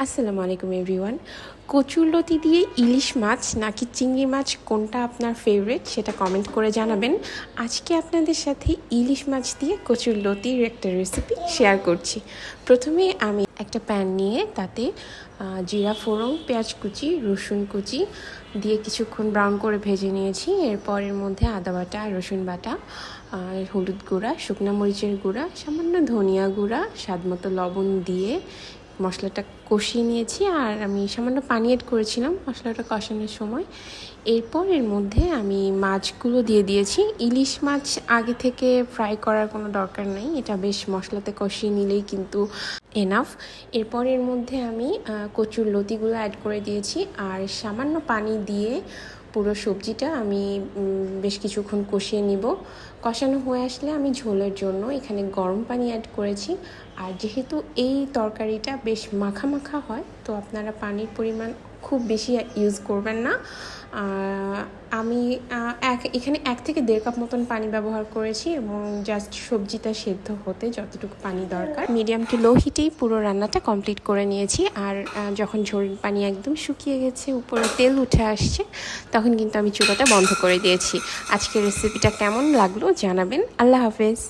আসসালামু আলাইকুম এভরিওয়ান। কচুরলতি দিয়ে ইলিশ মাছ নাকি চিংড়ি মাছ কোনটা আপনার ফেভারিট সেটা কমেন্ট করে জানাবেন। আজকে আপনাদের সাথে ইলিশ মাছ দিয়ে কচুরলতির একটা রেসিপি শেয়ার করছি। প্রথমে আমি একটা প্যান নিয়ে তাতে জিরা ফোড়ন, পেঁয়াজ কুচি, রসুন কুচি দিয়ে কিছুক্ষণ ব্রাউন করে ভেজে নিয়েছি। এরপর এর মধ্যে আদা বাটা, রসুন বাটা, হলুদ গুঁড়া, শুকনো মরিচের গুঁড়া, সামান্য ধনিয়া গুঁড়া, স্বাদমতো লবণ দিয়ে মশলাটা কষিয়ে নিয়েছি। আর আমি সামান্য পানি অ্যাড করেছিলাম মশলাটা কষানোর সময়। এরপর এর মধ্যে আমি মাছগুলো দিয়ে দিয়েছি। ইলিশ মাছ আগে থেকে ফ্রাই করার কোনো দরকার নেই, এটা বেশ মশলাতে কষিয়ে নিলেই কিন্তু এনাফ। এরপর এর মধ্যে আমি কচুর লতিগুলো অ্যাড করে দিয়েছি আর সামান্য পানি দিয়ে পুরো সবজিটা আমি বেশ কিছুক্ষণ কষিয়ে নিব। কষানো হয়ে আসলে আমি ঝোলের জন্য এখানে গরম পানি অ্যাড করেছি। আর যেহেতু এই তরকারিটা বেশ মাখা মাখা হয়, তো আপনারা পানির পরিমাণ খুব বেশি ইউজ করবেন না। আমি এখানে 1 থেকে 1.5 কাপ মতন পানি ব্যবহার করেছি এবং জাস্ট সবজিটা সেদ্ধ হতে যতটুকু পানি দরকার মিডিয়াম টু লো হিটেই পুরো রান্নাটা কমপ্লিট করে নিয়েছি। আর যখন ঝোল পানি একদম শুকিয়ে গেছে, উপরে তেল উঠে আসছে, তখন কিন্তু আমি চুলাটা বন্ধ করে দিয়েছি। আজকের রেসিপিটা কেমন লাগলো জানাবেন। আল্লাহ হাফেজ।